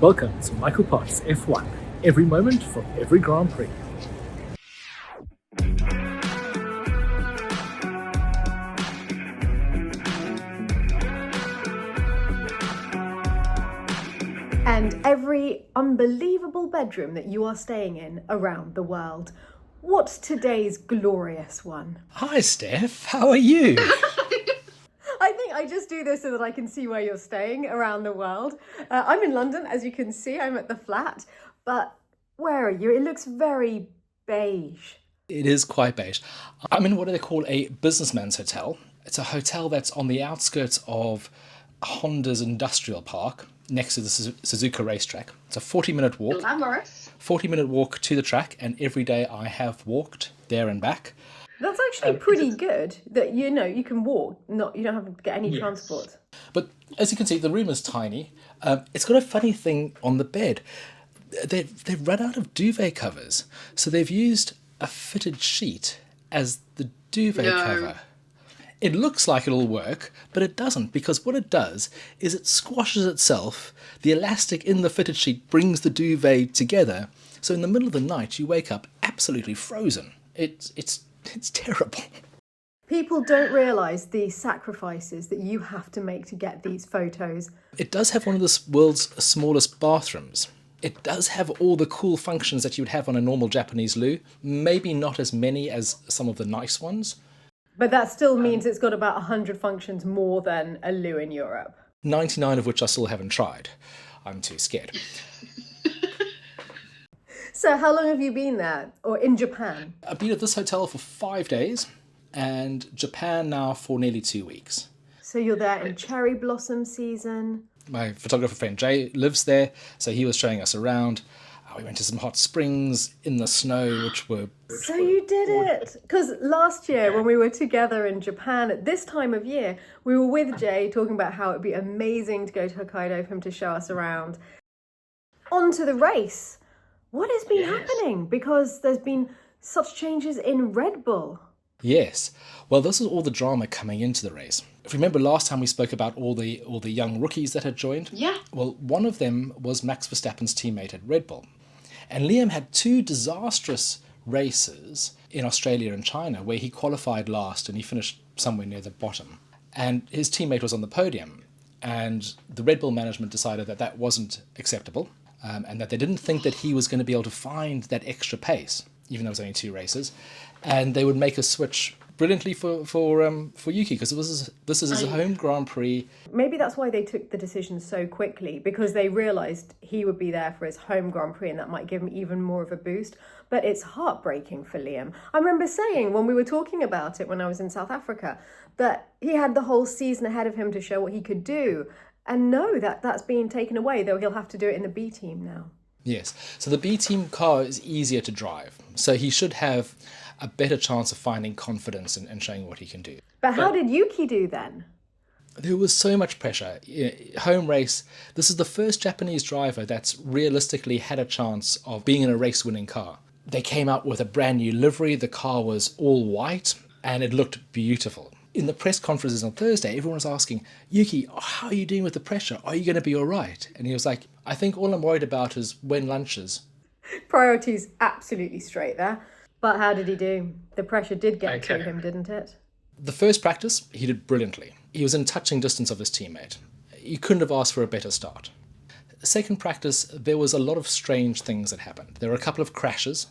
Welcome to Michael Potts F1, every moment from every Grand Prix. And every unbelievable bedroom that you are staying in around the world. What's today's glorious one? Hi Steph, how are you? I think I just do this so that I can see where you're staying around the world. I'm in London, as you can see, I'm at the flat. But where are you? It looks very beige. It is quite beige. I'm in what they call a businessman's hotel. It's a hotel that's on the outskirts of Honda's industrial park, next to the Suzuka racetrack. It's a 40-minute walk. Glamorous. 40-minute walk to the track, and every day I have walked there and back. That's actually pretty good that, you can walk, you don't have to get any transport. But as you can see, the room is tiny. It's got a funny thing on the bed. They've run out of duvet covers, so they've used a fitted sheet as the duvet cover. It looks like it'll work, but it doesn't, because what it does is it squashes itself. The elastic in the fitted sheet brings the duvet together, so in the middle of the night you wake up absolutely frozen. It's terrible. People don't realise the sacrifices that you have to make to get these photos. It does have one of the world's smallest bathrooms. It does have all the cool functions that you would have on a normal Japanese loo. Maybe not as many as some of the nice ones. But that still means it's got about 100 functions more than a loo in Europe. 99 of which I still haven't tried. I'm too scared. So how long have you been there, or in Japan? I've been at this hotel for 5 days, and Japan now for nearly 2 weeks. So you're there in cherry blossom season. My photographer friend Jay lives there, so he was showing us around. We went to some hot springs in the snow, which were... So you did it! Because last year when we were together in Japan, at this time of year, we were with Jay talking about how it'd be amazing to go to Hokkaido for him to show us around. On to the race. What has been happening? Because there's been such changes in Red Bull. Yes. Well, this is all the drama coming into the race. If you remember last time we spoke about all the young rookies that had joined? Yeah. Well, one of them was Max Verstappen's teammate at Red Bull. And Liam had 2 disastrous races in Australia and China where he qualified last and he finished somewhere near the bottom. And his teammate was on the podium. And the Red Bull management decided that that wasn't acceptable. And that they didn't think that he was going to be able to find that extra pace, even though it was only 2 races, and they would make a switch brilliantly for Yuki, because this is his home Grand Prix. Maybe that's why they took the decision so quickly, because they realised he would be there for his home Grand Prix and that might give him even more of a boost. But it's heartbreaking for Liam. I remember saying when we were talking about it when I was in South Africa that he had the whole season ahead of him to show what he could do. And no, that's being taken away, though he'll have to do it in the B team now. Yes, so the B team car is easier to drive. So he should have a better chance of finding confidence and showing what he can do. But how did Yuki do then? There was so much pressure. Home race, this is the first Japanese driver that's realistically had a chance of being in a race-winning car. They came out with a brand new livery. The car was all white and it looked beautiful. In the press conferences on Thursday, everyone was asking, Yuki, how are you doing with the pressure? Are you going to be all right? And he was like, I think all I'm worried about is when lunch is. Priorities absolutely straight there. But how did he do? The pressure did get to him, didn't it? The first practice, he did brilliantly. He was in touching distance of his teammate. You couldn't have asked for a better start. Second practice, there was a lot of strange things that happened. There were a couple of crashes.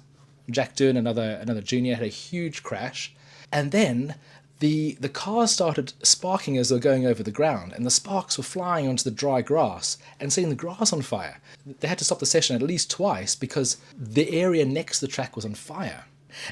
Jack Dern, another junior, had a huge crash. And then the cars started sparking as they were going over the ground, and the sparks were flying onto the dry grass and setting the grass on fire. They had to stop the session at least twice because the area next to the track was on fire.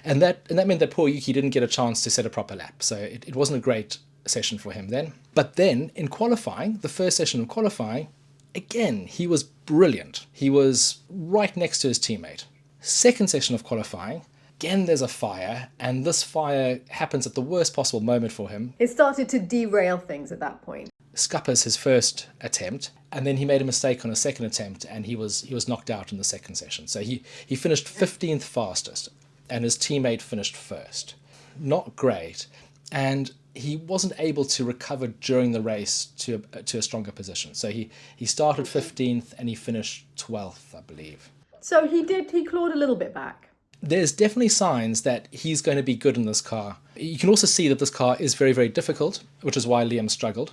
And that meant that poor Yuki didn't get a chance to set a proper lap. So it wasn't a great session for him then. But then in qualifying, the first session of qualifying, again, he was brilliant. He was right next to his teammate. Second session of qualifying, again there's a fire, and this fire happens at the worst possible moment for him. It started to derail things at that point. Scuppers his first attempt, and then he made a mistake on a second attempt, and he was knocked out in the second session. So he finished 15th fastest, and his teammate finished first. Not great. And he wasn't able to recover during the race to a stronger position. So he started 15th and he finished 12th, I believe. So he clawed a little bit back. There's definitely signs that he's going to be good in this car. You can also see that this car is very, very difficult, which is why Liam struggled.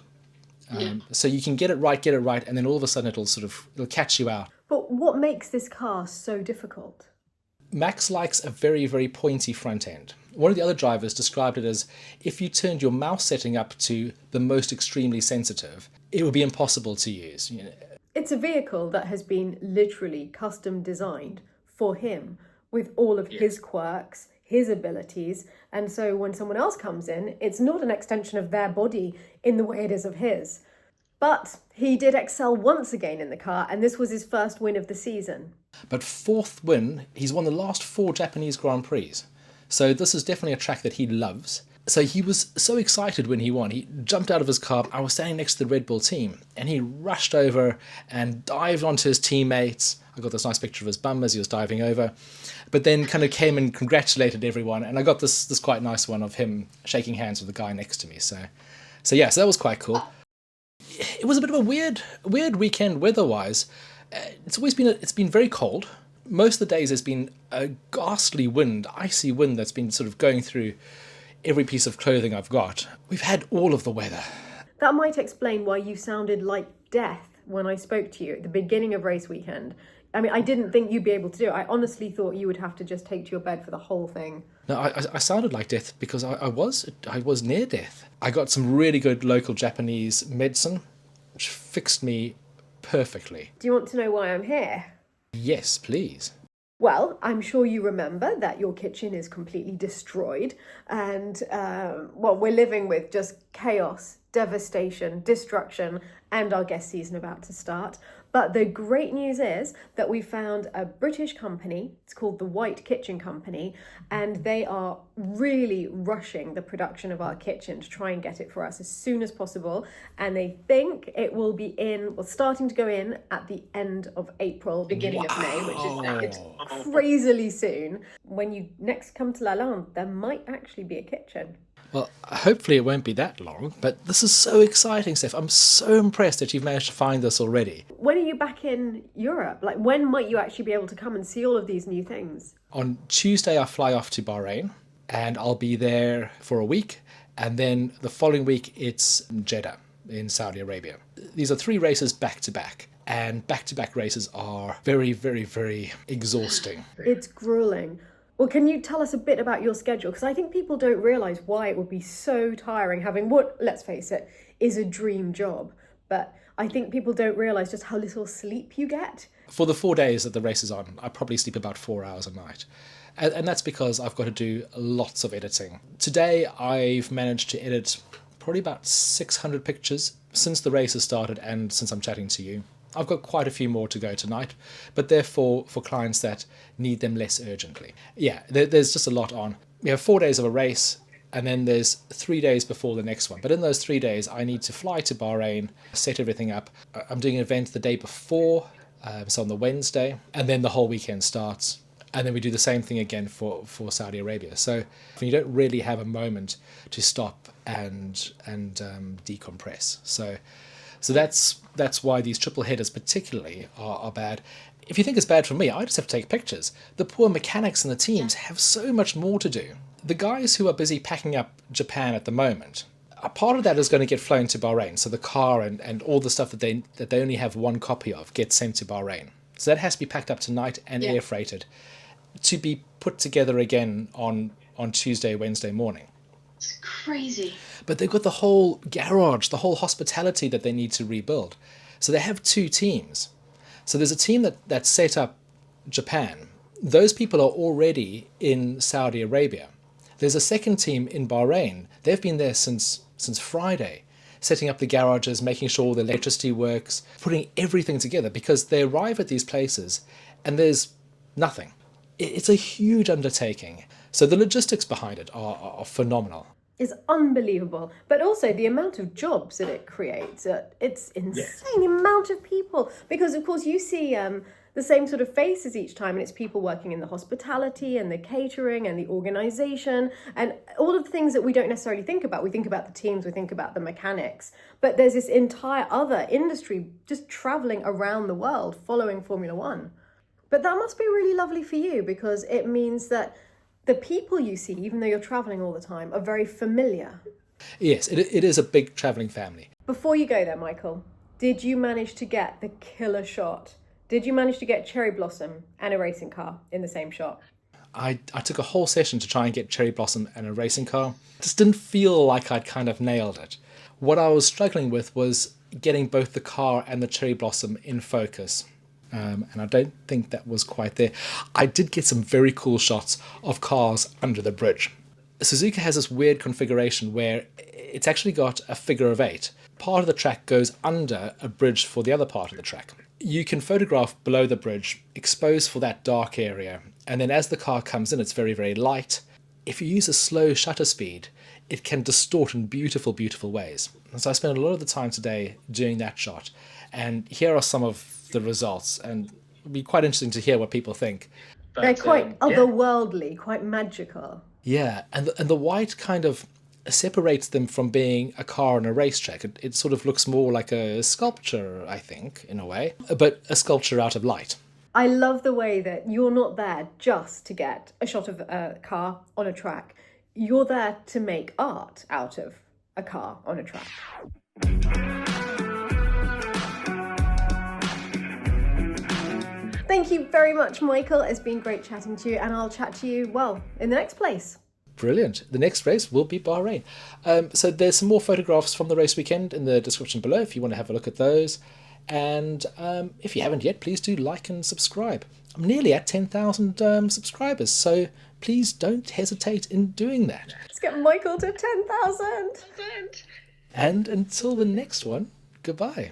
So you can get it right, and then all of a sudden it'll catch you out. But what makes this car so difficult? Max likes a very, very pointy front end. One of the other drivers described it as if you turned your mouse setting up to the most extremely sensitive, it would be impossible to use. It's a vehicle that has been literally custom designed for him with all of his quirks, his abilities. And so when someone else comes in, it's not an extension of their body in the way it is of his. But he did excel once again in the car, and this was his first win of the season. But fourth win, he's won the last 4 Japanese Grand Prix. So this is definitely a track that he loves. So he was so excited when he won. He jumped out of his car. I was standing next to the Red Bull team, and he rushed over and dived onto his teammates. I got this nice picture of his bum as he was diving over, but then kind of came and congratulated everyone. And I got this quite nice one of him shaking hands with the guy next to me. So that was quite cool. It was a bit of a weird weekend weather-wise. It's been very cold. Most of the days there's been a ghastly wind, icy wind that's been sort of going through every piece of clothing I've got. We've had all of the weather. That might explain why you sounded like death when I spoke to you at the beginning of race weekend. I mean, I didn't think you'd be able to do it. I honestly thought you would have to just take to your bed for the whole thing. No, I sounded like death because I was near death. I got some really good local Japanese medicine, which fixed me perfectly. Do you want to know why I'm here? Yes, please. Well, I'm sure you remember that your kitchen is completely destroyed and, we're living with just chaos, devastation, destruction, and our guest season about to start. But the great news is that we found a British company, it's called the White Kitchen Company, and they are really rushing the production of our kitchen to try and get it for us as soon as possible. And they think it will be starting to go in at the end of April, beginning of May, which is crazily soon. When you next come to Lalande, there might actually be a kitchen. Well, hopefully it won't be that long, but this is so exciting, Steph. I'm so impressed that you've managed to find this already. When are you back in Europe? Like, when might you actually be able to come and see all of these new things? On Tuesday, I fly off to Bahrain, and I'll be there for a week. And then the following week, it's Jeddah in Saudi Arabia. These are 3 races back-to-back. And back-to-back races are very, very, very exhausting. It's grueling. Well, can you tell us a bit about your schedule? Because I think people don't realise why it would be so tiring having what, let's face it, is a dream job. But I think people don't realise just how little sleep you get. For the 4 days that the race is on, I probably sleep about 4 hours a night. And that's because I've got to do lots of editing. Today, I've managed to edit probably about 600 pictures since the race has started and since I'm chatting to you. I've got quite a few more to go tonight, but they're for clients that need them less urgently. Yeah, there's just a lot on. We have 4 days of a race, and then there's 3 days before the next one. But in those 3 days, I need to fly to Bahrain, set everything up. I'm doing an event the day before, so on the Wednesday, and then the whole weekend starts. And then we do the same thing again for Saudi Arabia. So you don't really have a moment to stop and decompress. So that's why these triple headers particularly are bad. If you think it's bad for me, I just have to take pictures. The poor mechanics and the teams have so much more to do. The guys who are busy packing up Japan at the moment, a part of that is going to get flown to Bahrain. So the car and all the stuff that they only have one copy of gets sent to Bahrain. So that has to be packed up tonight and air freighted to be put together again on Tuesday, Wednesday morning. It's crazy. But they've got the whole garage, the whole hospitality that they need to rebuild. So they have 2 teams. So there's a team that set up Japan. Those people are already in Saudi Arabia. There's a second team in Bahrain. They've been there since Friday, setting up the garages, making sure all the electricity works, putting everything together, because they arrive at these places and there's nothing. It's a huge undertaking. So the logistics behind it are phenomenal. is unbelievable. But also the amount of jobs that it creates, it's insane amount of people. Because of course you see the same sort of faces each time, and it's people working in the hospitality and the catering and the organisation and all of the things that we don't necessarily think about. We think about the teams, we think about the mechanics, but there's this entire other industry just travelling around the world following Formula One. But that must be really lovely for you, because it means that the people you see, even though you're travelling all the time, are very familiar. Yes, it is a big travelling family. Before you go there, Michael, did you manage to get the killer shot? Did you manage to get Cherry Blossom and a racing car in the same shot? I took a whole session to try and get Cherry Blossom and a racing car. Just didn't feel like I'd kind of nailed it. What I was struggling with was getting both the car and the Cherry Blossom in focus. And I don't think that was quite there. I did get some very cool shots of cars under the bridge. Suzuka has this weird configuration where it's actually got a figure of 8. Part of the track goes under a bridge for the other part of the track. You can photograph below the bridge, expose for that dark area, and then as the car comes in, it's very, very light. If you use a slow shutter speed, it can distort in beautiful, beautiful ways. And so I spent a lot of the time today doing that shot, and here are some of the results, and it'll be quite interesting to hear what people think. But, they're quite otherworldly, quite magical. Yeah, and the white kind of separates them from being a car on a racetrack. It sort of looks more like a sculpture, I think, in a way, but a sculpture out of light. I love the way that you're not there just to get a shot of a car on a track. You're there to make art out of a car on a track. Thank you very much, Michael. It's been great chatting to you, and I'll chat to you, well, in the next place. Brilliant. The next race will be Bahrain. So there's some more photographs from the race weekend in the description below if you want to have a look at those. And if you haven't yet, please do like and subscribe. I'm nearly at 10,000 subscribers, so please don't hesitate in doing that. Let's get Michael to 10,000. And until the next one, goodbye.